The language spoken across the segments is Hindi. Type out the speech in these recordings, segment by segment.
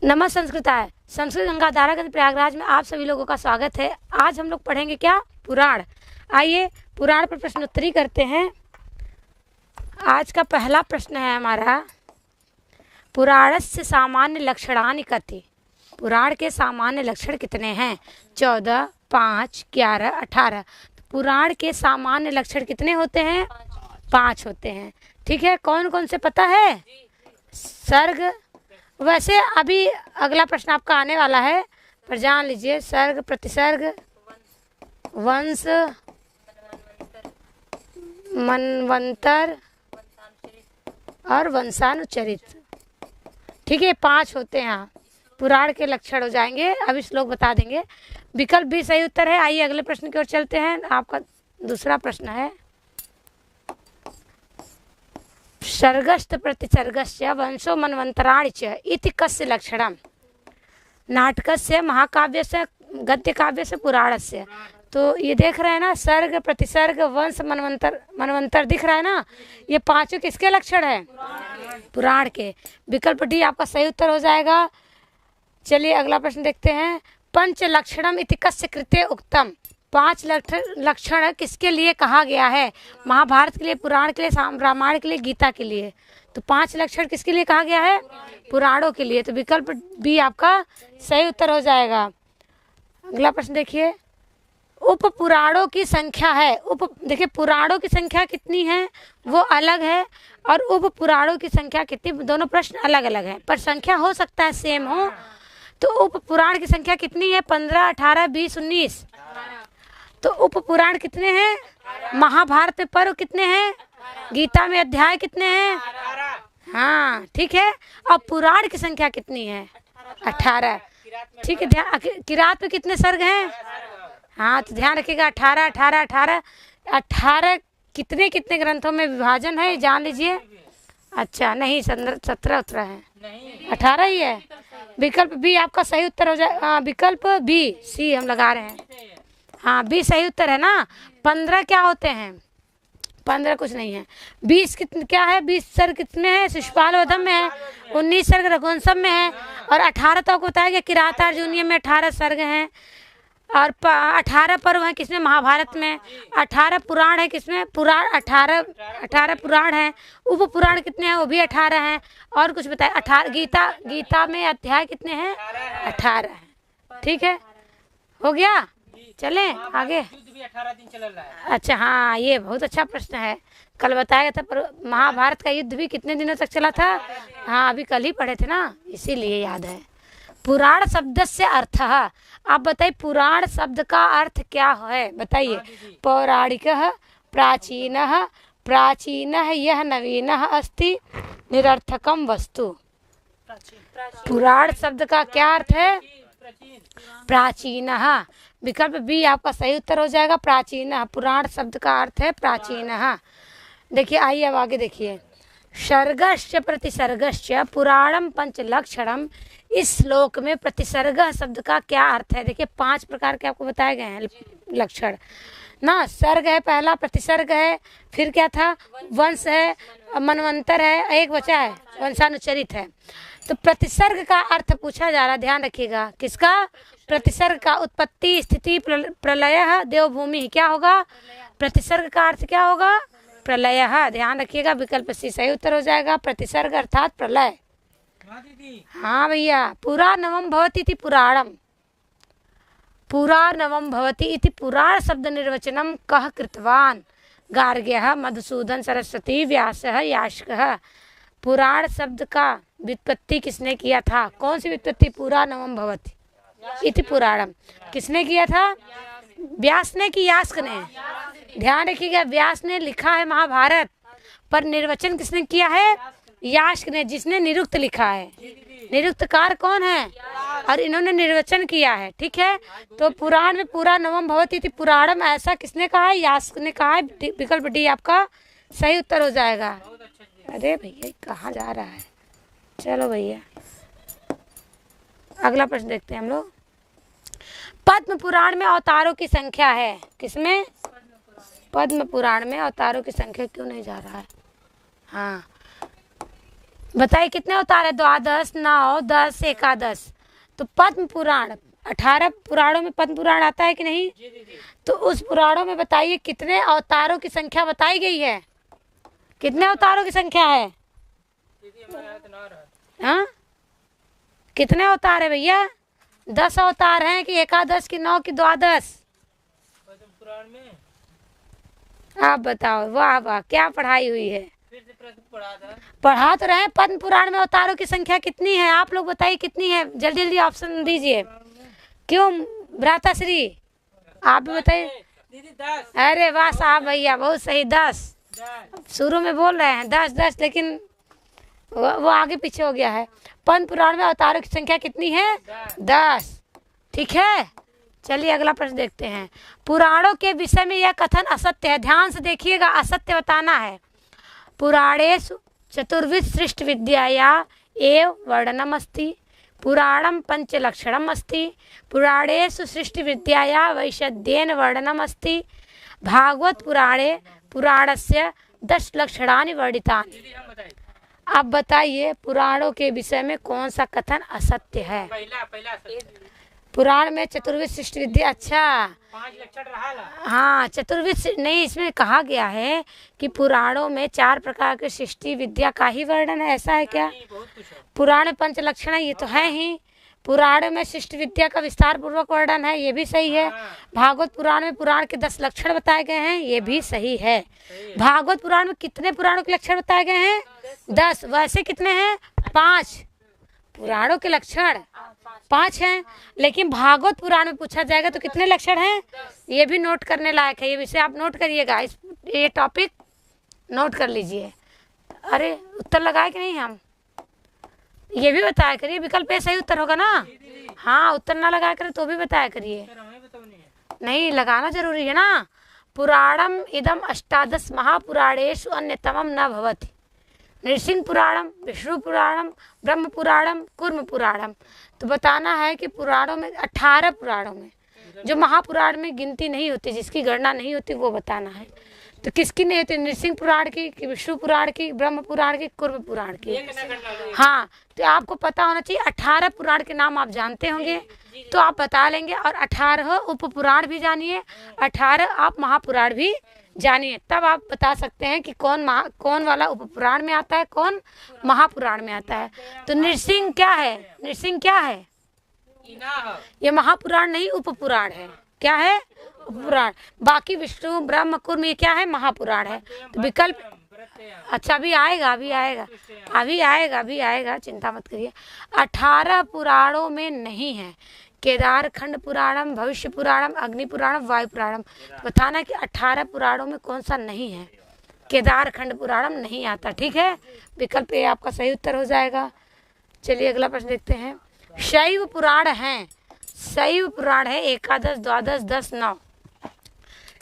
नमः संस्कृताय। संस्कृत गंगाधारा केंद्र प्रयागराज में आप सभी लोगों का स्वागत है। आज हम लोग पढ़ेंगे क्या? पुराण। आइए पुराण पर प्रश्नोत्तरी करते हैं। आज का पहला प्रश्न है हमारा, पुराणस्य सामान्य लक्षणानि कति। पुराण के सामान्य लक्षण कितने हैं? 14, 5, 11, 18। पुराण के सामान्य लक्षण कितने होते हैं? 5 होते हैं। ठीक है, कौन कौन से पता है? सर्ग, वैसे अभी अगला प्रश्न आपका आने वाला है, पर जान लीजिए। सर्ग, प्रतिसर्ग, वंश, मनवंतर और वंशानुचरित। ठीक है, 5 होते हैं। पुराण के लक्षण हो जाएंगे, अभी श्लोक बता देंगे। विकल्प भी सही उत्तर है। आइए अगले प्रश्न की ओर चलते हैं। आपका दूसरा प्रश्न है, सर्गश्च प्रतिसर्गश्च वंशो मनवंतराणि च इति कस्य लक्षणम्। नाटकस्य, महाकाव्यस्य, गद्यकाव्यस्य, पुराणस्य। तो ये देख रहे हैं ना, सर्ग, प्रतिसर्ग, वंश, मनवंतर दिख रहा है ना, ये 5 किसके लक्षण है? पुराण के। विकल्प डी आपका सही उत्तर हो जाएगा। चलिए अगला प्रश्न देखते हैं। पंच लक्षणम इति कस्य कृते उक्तम। 5 लक्षण किसके लिए कहा गया है? महाभारत के लिए, पुराण के लिए, रामायण के लिए, गीता के लिए। तो 5 लक्षण किसके लिए कहा गया है? पुराणों के लिए। तो विकल्प बी आपका सही उत्तर हो जाएगा। अगला प्रश्न देखिए, उप पुराणों की संख्या है। देखिए, पुराणों की संख्या कितनी है वो अलग है, और उप पुराणों की संख्या कितनी, दोनों प्रश्न अलग अलग है, पर संख्या हो सकता है सेम हो। तो उप पुराण की संख्या कितनी है? 15, 18, 20, 19। तो उप पुराण कितने हैं? महाभारत में पर्व कितने हैं? गीता में अध्याय कितने हैं? हाँ ठीक है। और पुराण की संख्या कितनी है? 18। ठीक है, किरात में कितने सर्ग हैं? हाँ, तो ध्यान रखिएगा, 18, 18, 18, 18 कितने कितने ग्रंथों में विभाजन है जान लीजिए। अच्छा, नहीं, 17 उत्तर है, 18 ही है। विकल्प बी आपका सही उत्तर हो जाए। विकल्प बी, सी हम लगा रहे हैं। हाँ, 20 सही उत्तर है ना। 15 क्या होते हैं? 15 कुछ नहीं है। 20 कितने क्या है? 20 सर्ग कितने हैं? शिशुपाल वधम में है। 19 सर्ग रघुवंशम में है। और 18 तो आपको बताया कि किरातार्जुनीय में 18 सर्ग हैं। और 18 पर्व हैं किसमें? महाभारत में। 18 पुराण है किसमें? पुराण 18 पुराण हैं। उप पुराण कितने हैं? वो भी 18 हैं। और कुछ बताए? 18। गीता में अध्याय कितने हैं? 18 हैं। ठीक है, हो गया। चलें आगे। युद्ध भी 18 दिन चल रहा है। अच्छा, हाँ, ये बहुत अच्छा प्रश्न है। कल बताया था, पर महाभारत का युद्ध भी कितने दिनों तक चला था? हाँ, अभी कल ही पढ़े थे ना, इसीलिए याद है। पुराण शब्द से अर्थ, आप बताइए पुराण शब्द का अर्थ क्या है? बताइए। पौराणिक, प्राचीन, प्राचीन यह नवीन अस्ति, निरर्थकम वस्तु। पुराण शब्द का क्या अर्थ है? प्राचीन। विकल्प बी आपका सही उत्तर हो जाएगा, प्राचीन। पुराण शब्द का अर्थ है प्राचीन। देखिए, आइए अब आगे देखिए। सर्गश्च प्रतिसर्गश्च पुराणम पंच लक्षणम। इस श्लोक में प्रतिसर्ग शब्द का क्या अर्थ है? देखिए, 5 प्रकार के आपको बताए गए हैं लक्षण ना। सर्ग है पहला, प्रतिसर्ग है, फिर क्या था? वंश है, मनवंतर है, एक बचा है वंशानुचरित है। तो प्रतिसर्ग का अर्थ पूछा जा रहा, ध्यान रखिएगा। किसका? प्रतिसर्ग का। उत्पत्ति, स्थिति, प्रलय, देवभूमि। क्या होगा? प्रतिसर्ग का अर्थ क्या होगा? प्रलय। ध्यान रखिएगा, विकल्प सी सही उत्तर हो जाएगा। प्रतिसर्ग अर्थात प्रलय। हाँ भैया। पुराणवम भवति इति पुराणम। पुराणवम भवति इति पुराण शब्द निर्वचनम कः कृतवान? गार्ग्यः, मधुसूदन सरस्वती, व्यासः, यास्कः। पुराण शब्द का व्युत्पत्ति किसने किया था? कौन सी व्युत्पत्ति? पुराणवम भवति इति पुराणम। किसने किया था? व्यास ने कि यास्क ने? ध्यान रखिएगा, व्यास ने लिखा है महाभारत, पर निर्वचन किसने किया है? यास्क ने, जिसने निरुक्त लिखा है। निरुक्तकार कौन है? और इन्होंने निर्वचन किया है। ठीक है, तो पुराण में पूरा नवम भवति इति पुराणम, ऐसा किसने कहा है? यास्क ने कहा है। विकल्प डी आपका सही उत्तर हो जाएगा। अरे भैया, कहाँ जा रहा है? चलो भैया, अगला प्रश्न देखते हैं हम लोग। पद्म पुराण में अवतारों की संख्या है किसमें? पद्म पुराण में अवतारों की संख्या क्यों नहीं जा रहा है? हाँ, बताइए कितने अवतार है? द्वादश, 9, 10, एकादश। तो पद्म पुराण, 18 पुराणों में पद्म पुराण आता है कि नहीं? जी जी जी। तो उस पुराणों में बताइए कितने अवतारों की संख्या बताई गई है? कितने अवतारों की संख्या है? दीदी हमारे यहाँ तो ना रहा। हाँ, कितने अवतार है भैया? 10 अवतार हैं कि एकादश की, 9 की, द्वादश? पद्म पुराण में आप बताओ। वाह वाह, क्या पढ़ाई हुई है। फिर से प्रश्न पढ़ा था। पढ़ा तो रहे। पद्म पुराण में अवतारों की संख्या कितनी है? आप लोग बताइए कितनी है, जल्दी जल्दी ऑप्शन दीजिए। क्यों भ्राताश्री, आप भी बताइए। दीदी 10। अरे वाह साहब भैया, बहुत सही, 10। 10। शुरू में बोल रहे हैं 10 10, लेकिन वो आगे पीछे हो गया है। पद्म पुराण में अवतारों की संख्या कितनी है? 10। ठीक है, चलिए अगला प्रश्न देखते हैं। पुराणों के विषय में यह कथन असत्य है। ध्यान से देखिएगा, असत्य बताना है। पुराणेषु चतुर्विध सृष्टि विद्याया एव वर्णनम अस्ति, पुराणम पंचलक्षणम अस्ति, पुराणेषु सृष्टि विद्याया वैशद्येन वर्णनम अस्ति, भागवत पुराणे पुराणस्य 10 लक्षणानि वर्णितानि। दीदी हम बताइए। अब बताइए पुराणों के विषय में कौन सा कथन असत्य है? पहला पुराण में चतुर्विध सृष्टि विद्या, अच्छा 5 लक्षण रहा ला। हाँ, चतुर्विध नहीं, इसमें कहा गया है कि पुराणों में 4 प्रकार के सृष्टि विद्या का ही वर्णन है, ऐसा है क्या? नहीं, बहुत कुछ है। पुराण में 5 लक्षण है, ये तो है ही। पुराण में सृष्टि विद्या का विस्तार पूर्वक वर्णन है, ये भी सही है। भागवत पुराण में पुराण के 10 लक्षण बताए गए हैं, ये भी सही है। भागवत पुराण में कितने पुराणों के लक्षण बताए गए हैं? 10। वैसे कितने हैं? 5 पुराणों के लक्षण 5 हैं, लेकिन भागवत पुराण में पूछा जाएगा तो कितने लक्षण हैं? ये भी नोट करने लायक है, ये विषय आप नोट करिएगा, ये टॉपिक नोट कर लीजिए। अरे उत्तर लगाए कि नहीं हम? ये भी बताया करिए, विकल्प ए सही उत्तर होगा ना? हाँ, उत्तर ना लगाया करें तो भी बताया करिए। सर हमें बताओ नहीं है। नहीं, लगाना जरूरी है ना। पुराणम इदम अष्टादश महापुराणेषु अन्यतमम न भवति। नृसिंह पुराणम, विष्णु पुराणम, ब्रह्म पुराणम, कूर्म पुराणम। तो बताना है कि पुराणों में 18 पुराणों में जो महापुराण में गिनती नहीं होती, जिसकी गणना नहीं होती, वो बताना है। तो किसकी नहीं होती? नृसिंह पुराण की, कि विष्णु पुराण की, ब्रह्म पुराण की, कूर्म पुराण की। हाँ, तो आपको पता होना चाहिए 18 पुराण के नाम आप जानते होंगे तो आप बता लेंगे, और 18 उप पुराण भी जानिए, 18 आप महापुराण भी जानिए, तब आप बता सकते हैं कि कौन वाला उप पुराण में आता है, कौन महापुराण में आता है। तो नृसिंह क्या है? नृसिंह क्या है? ये महापुराण नहीं, उप पुराण है। क्या है? पुराण। बाकी विष्णु, ब्रह्म, कूर्म ये क्या है? महापुराण है। तो विकल्प, अच्छा अभी आएगा, अभी आएगा, चिंता मत करिए। 18 पुराणों में नहीं है। केदार खंड पुराणम, भविष्य पुराणम, अग्नि पुराणम, वायु पुराणम। बताना कि 18 पुराणों में कौन सा नहीं है? केदार खंड पुराणम नहीं आता। ठीक है, विकल्प ए आपका सही उत्तर हो जाएगा। चलिए अगला प्रश्न देखते हैं। शैव पुराण है, शैव पुराण है एकादश, द्वादश, 10, 9।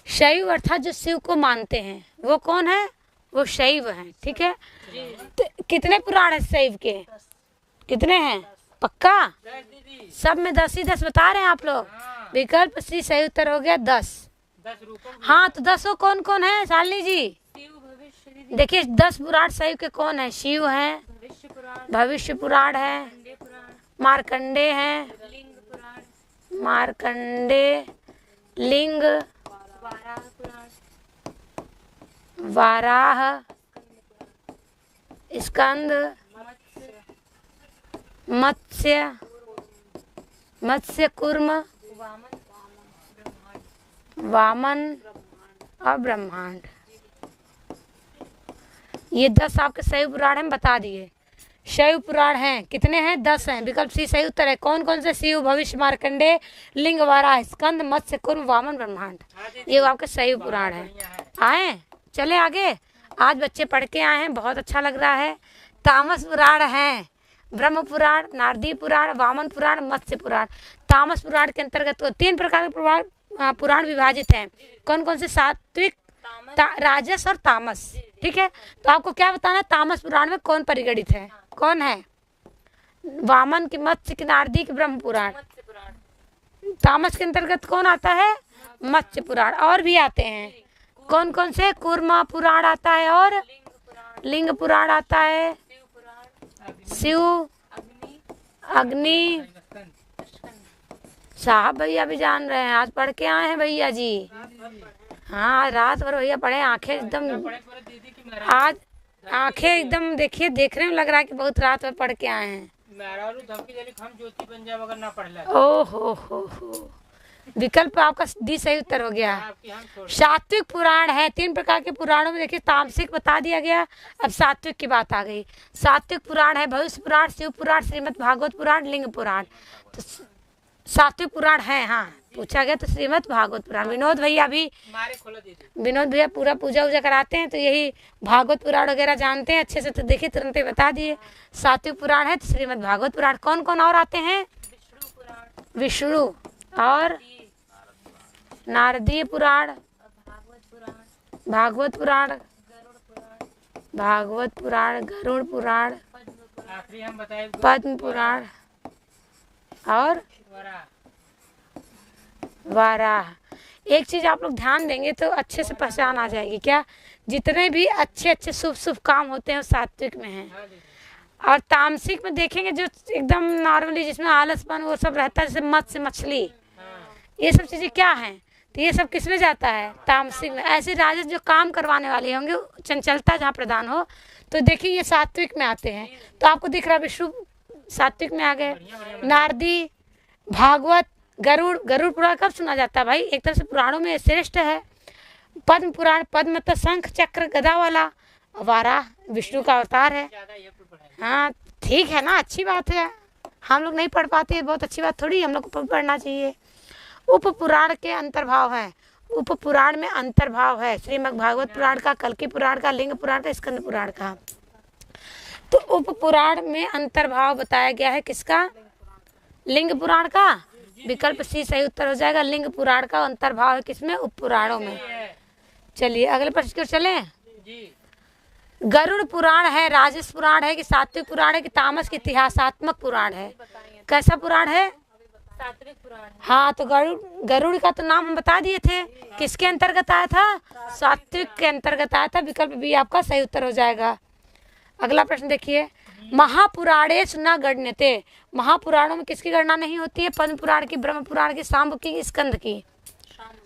शैव अर्थात जो शिव को मानते हैं वो कौन है? वो शैव हैं। ठीक है, तो कितने पुराण है शैव के? कितने हैं? पक्का? सब में 10 ही 10 बता रहे हैं आप लोग। विकल्प सी सही उत्तर हो गया 10। हाँ, तो 10 कौन कौन है शालिनी जी? देखिए 10 पुराण शैव के कौन है? शिव है, भविष्य पुराण है, मार्कंडे हैं, मार्कंडे, लिंग, वाराह, स्कंद, मत्स्य, कूर्म, वामन और ब्रह्मांड। ये 10 आपके शैव पुराण हैं, बता दिए। शैव पुराण हैं कितने हैं? 10 हैं। विकल्प सी सही उत्तर है। कौन कौन से? शिव, भविष्य, मार्कंडे, लिंग, वाराह, स्कंद, मत्स्य, कूर्म, वामन, ब्रह्मांड। ये आपके शैव पुराण है। आए, चले आगे। आज बच्चे पढ़ के आए हैं, बहुत अच्छा लग रहा है। तामस पुराण है, ब्रह्म पुराण, नारदी पुराण, वामन पुराण, मत्स्य पुराण। तामस पुराण के अंतर्गत 3 प्रकार के पुराण विभाजित हैं। कौन कौन से? सात्विक, राजस और तामस। ठीक है, तो आपको क्या बताना? तामस पुराण में कौन परिगणित है? कौन है? वामन की, मत्स्य की, नारदी की, ब्रह्म पुराण। तामस के अंतर्गत कौन आता है? मत्स्य पुराण। और भी आते हैं, कौन कौन से? कूर्म पुराण आता है और लिंग पुराण आता है, शिव, अग्नि। साहब भैया भी जान रहे हैं, आज पढ़ के आए हैं भैया जी। हाँ, रात भर भैया पढ़े, आंखें एकदम दीदी की आज आंखें एकदम देखिए, देखने में लग रहा है कि बहुत रात भर पढ़ के आए हैं। मेहरारू धमकी देली हम ज्योति बन जाए अगर ना पढ़ला। ओ हो, विकल्प आपका डी सही उत्तर हो गया। आपकी हम छोड़ सात्विक पुराण है, 3 प्रकार के पुराणों में देखिए तामसिक बता दिया गया, अब सात्विक की बात आ गई। सात्विक पुराण है भविष्य पुराण, शिव पुराण, श्रीमद् भागवत पुराण, लिंग पुराण। तो सात्विक पुराण है, हाँ पूछा गया तो श्रीमद् भागवत पुराण। विनोद भैया भी, मारे खोला दीदी। विनोद भैया पूरा पूजा वूजा कराते हैं तो यही भागवत पुराण वगैरह जानते हैं अच्छे से, तो देखिए तुरंत ही बता दिए। सात्विक पुराण है तो श्रीमद् भागवत पुराण। कौन कौन और आते हैं? विष्णु और नारदीय पुराण, भागवत पुराण, भागवत पुराण, गरुड़ पुराण, आखिरी हम बताए पद्म पुराण और वरा। वाराह। एक चीज आप लोग ध्यान देंगे तो अच्छे से पहचान आ जाएगी। क्या? जितने भी अच्छे अच्छे शुभ शुभ काम होते हैं वो सात्विक में हैं, हाँ दीदी। और तामसिक में देखेंगे जो एकदम नॉर्मली जिसमें आलसपन वो सब रहता है, जैसे मत्स्य मछली, हाँ ये सब चीजें क्या हैं, तो ये सब किसमें जाता है? तामसिक में। ऐसे राजस जो काम करवाने वाले होंगे, चंचलता जहाँ प्रदान हो, तो देखिए ये सात्विक में आते हैं। तो आपको दिख रहा है विष्णु सात्विक में आ गए, नारदी, भागवत, गरुड़। गरुड़ पुराण कब सुना जाता है भाई? एक तरह से पुराणों में श्रेष्ठ है। पद्म पुराण, पद्म मतलब शंख चक्र गदा वाला। वाराह विष्णु का अवतार है। ज्यादा ये पढ़ाई। हाँ ठीक है ना, अच्छी बात है। हम लोग नहीं पढ़ पाते हैं, बहुत अच्छी बात थोड़ी, हम लोग को पढ़ना चाहिए। उप पुराण के अंतर्भाव है, उप पुराण में अंतर्भाव है, श्रीमद् भागवत पुराण का, कल्कि पुराण का, लिंग पुराण का, स्कंद पुराण का। तो उप पुराण में अंतर्भाव बताया गया है किसका? लिंग पुराण का। विकल्प सी सही उत्तर हो जाएगा। लिंग पुराण का अंतर्भाव है किसमें? उप पुराणों में। चलिए अगले प्रश्न की ओर चलें। जी। गरुड़ पुराण है, राजस पुराण है कि सात्विक पुराण है कि तामस की इतिहासात्मक पुराण है? कैसा पुराण है? सात्विक पुराण। हाँ, तो गरुड़ का तो नाम हम बता दिए थे, किसके अंतर्गत आया था? सात्विक के अंतर्गत आया था। विकल्प बी आपका सही उत्तर हो जाएगा। अगला प्रश्न देखिए, महापुराणेश न गण्यते। महापुराणों में किसकी गणना नहीं होती है? पद्म पुराण की, ब्रह्म पुराण की, सांब की, स्कंद की।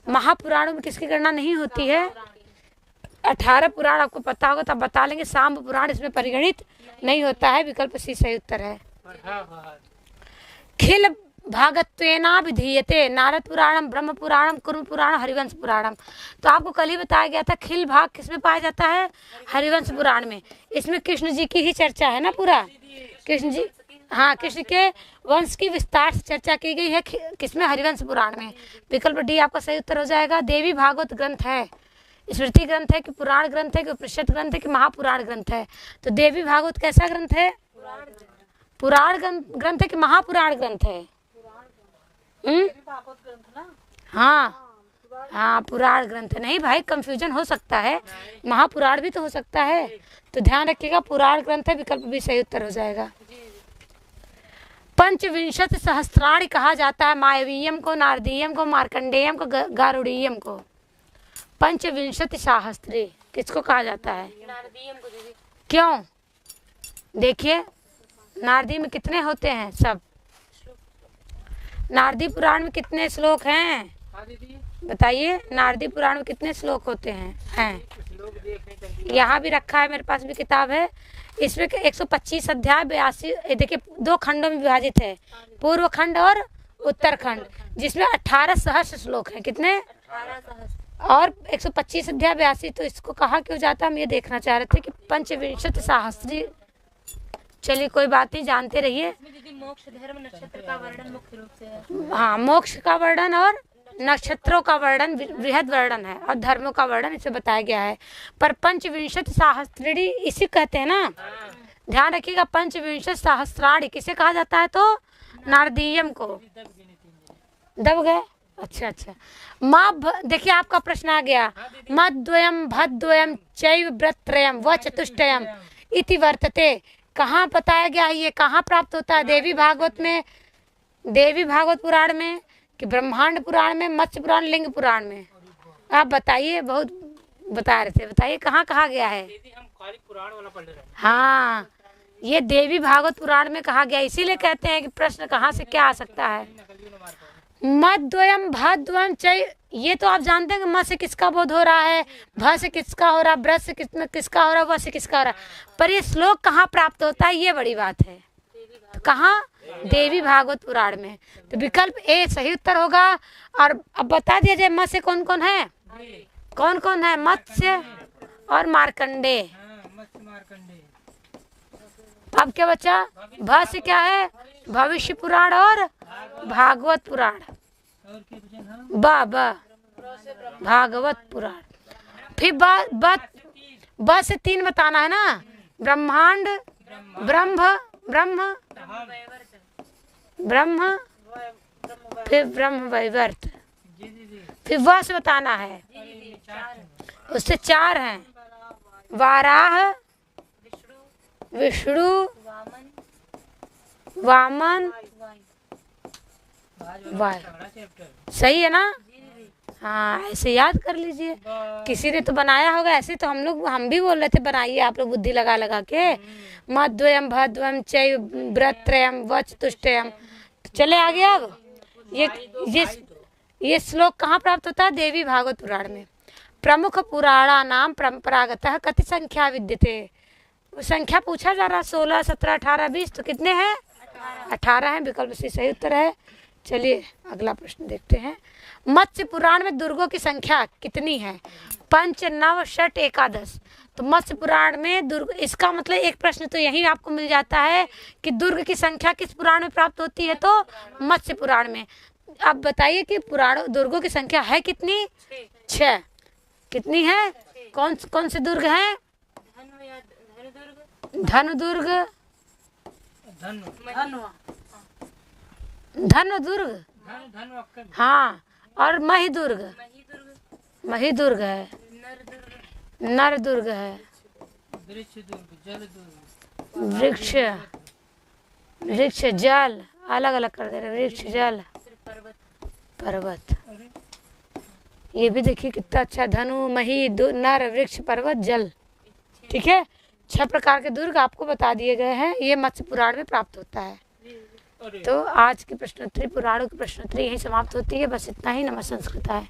महापुराणों में किसकी गणना नहीं होती है? 18 पुराण आपको पता होगा तब बता लेंगे। सांब पुराण इसमें परिगणित नहीं होता है। विकल्प सी सही उत्तर है। खिल भागत्वेनाभिधीयते। नारद पुराणम, ब्रह्म पुराणम, कुर्म पुराणम, हरिवंश पुराणम। तो आपको कल ही बताया गया था खिल भाग किसमें पाया जाता है? हरिवंश पुराण में। इसमें कृष्ण जी की ही चर्चा है ना पूरा, कृष्ण जी, हाँ कृष्ण के वंश की विस्तार से चर्चा की गई है किसमें? हरिवंश पुराण में। विकल्प डी आपका सही उत्तर हो जाएगा। देवी भागवत ग्रंथ है, स्मृति ग्रंथ है कि पुराण ग्रंथ है कि उपनिषद ग्रंथ है कि महापुराण ग्रंथ है? तो देवी भागवत कैसा ग्रंथ है? पुराण ग्रंथ है कि महापुराण ग्रंथ है? हाँ हाँ, पुराण ग्रंथ नहीं भाई, कंफ्यूजन हो सकता है, महापुराण भी तो हो सकता है, तो ध्यान रखिएगा पुराण ग्रंथ है। विकल्प भी सही उत्तर हो जाएगा। पंचविंशति सहस्त्राणी कहा जाता है मायवीयम को, नारदीयम को, मार्कंडेयम को, गारुड़ीयम को। पंचविंशति सहस्त्री किसको कहा जाता है? नारदीयम को दीदी। क्यों? देखिए नारदी में कितने होते हैं? सब नारदी पुराण में कितने श्लोक हैं? हाँ दीदी। बताइए, नारदी पुराण में कितने श्लोक होते हैं? लोग देखने यहाँ भी रखा है, मेरे पास भी किताब है। इसमें 125 अध्याय, 82, देखिए 2 खंडों में विभाजित है, पूर्व खंड और उत्तर खंड, जिसमें 18 सहस्र श्लोक हैं। कितने? 18 सहस्त्र। और 125 अध्याय 82। तो इसको कहा क्यों जाता है, हम ये देखना चाह रहे थे कि पंचविंशति सहस्त्री। चलिए कोई बात नहीं, जानते रहिए। इसमें दीदी मोक्ष, धर्म, नक्षत्र का वर्णन मुख्य रूप से है। हाँ, मोक्ष का वर्णन और नक्षत्रों का वर्णन, बृहद वर्णन है, और धर्मों का वर्णन इसे बताया गया है। पर पंचविंशति सहस्त्राणी इसी कहते हैं ना, ध्यान रखिएगा। पंचविंशति सहस्त्राणी किसे कहा जाता है? तो नारदीयम को। दब गए? अच्छा अच्छा। देखिए आपका प्रश्न आ गया, मद्वयम भद्वयम चैव व्रतत्रयम व चतुष्टयम इति वर्तते। कहाँ बताया गया है? ये कहाँ प्राप्त होता है? देवी भागवत में, देवी भागवत पुराण में कि ब्रह्मांड पुराण में, मत्स्य पुराण, लिंग पुराण में? आप बताइए, बहुत बता रहे थे, बताइए कहाँ कहा गया है? दीदी हम खाली पुराण वाला पढ़ रहे हैं। हाँ, ये देवी भागवत पुराण में कहा गया, इसीलिए कहते हैं कि प्रश्न कहाँ से क्या आ सकता है। मद्वयम भद्वम चय, ये तो आप जानते हैं कि म से किसका बोध हो रहा है, भ से किसका हो रहा है, ब्र से किसका हो रहा है, व से किसका हो रहा है, पर ये श्लोक कहाँ प्राप्त होता है, ये बड़ी बात है। कहाँ? देवी भागवत पुराण में। तो विकल्प ए सही उत्तर होगा। और अब बता दिया जाए म से कौन कौन है, कौन कौन है? मत्स्य और मार्कंडे। मत्स्य मार्कंडे। अब क्या बचा? भ से क्या है? भविष्य पुराण और भागवत पुराण। और क्या बचा? हाँ, ब भागवत पुराण। फिर ब से 3 बताना है ना, ब्रह्मांड, ब्रह्म, फिर ब्रह्म वैवर्त, जी दीदी। फिर व से बताना है, उससे 4 हैं, वाराह, विष्णु, वामन, वाय। बड़ा चैप्टर। सही है ना? हाँ, ऐसे याद कर लीजिए। किसी ने तो बनाया होगा, ऐसे तो हम भी बोल रहे थे बनाइए आप लोग बुद्धि लगा लगा के। मद्वयम भद्वम चय व्रत्रयम वचतुष्टयम। चले आगे। अब ये श्लोक कहाँ प्राप्त होता है? देवी भागवत पुराण में। प्रमुख पुराणा नाम परंपरागतः कति संख्या विद्यते। संख्या पूछा जा रहा, 16, 17, 18, 20, तो कितने हैं? 18 हैं। विकल्प से सही उत्तर है। चलिए अगला प्रश्न देखते हैं। मत्स्य पुराण में दुर्गों की संख्या कितनी है? 5, 9, 6, 11। तो मत्स्य पुराण में दुर्ग, इसका मतलब एक प्रश्न तो यही आपको मिल जाता है कि दुर्ग की संख्या किस पुराण में प्राप्त होती है? तो मत्स्य पुराण में। अब बताइए कि पुराण दुर्गों की संख्या है कितनी? 6। कितनी है? कौन कौन से दुर्ग हैं? धनु दुर्ग, धनु दुर्ग, हाँ, और मही दुर्ग, मही दुर्ग है, नर दुर्ग है, वृक्ष दुर्ग, जल दुर्ग, वृक्ष जल, अलग अलग कर दे रहे, वृक्ष जल पर्वत। ये भी देखिए कितना अच्छा, धनु, मही, नर, वृक्ष, पर्वत, जल। ठीक है, 6 प्रकार के दुर्ग आपको बता दिए गए हैं। ये मत्स्य पुराण में प्राप्त होता है। तो आज की प्रश्नोत्तरी, पुराणों की प्रश्नोत्तरी यही समाप्त होती है। बस इतना ही। नमः संस्कृताय।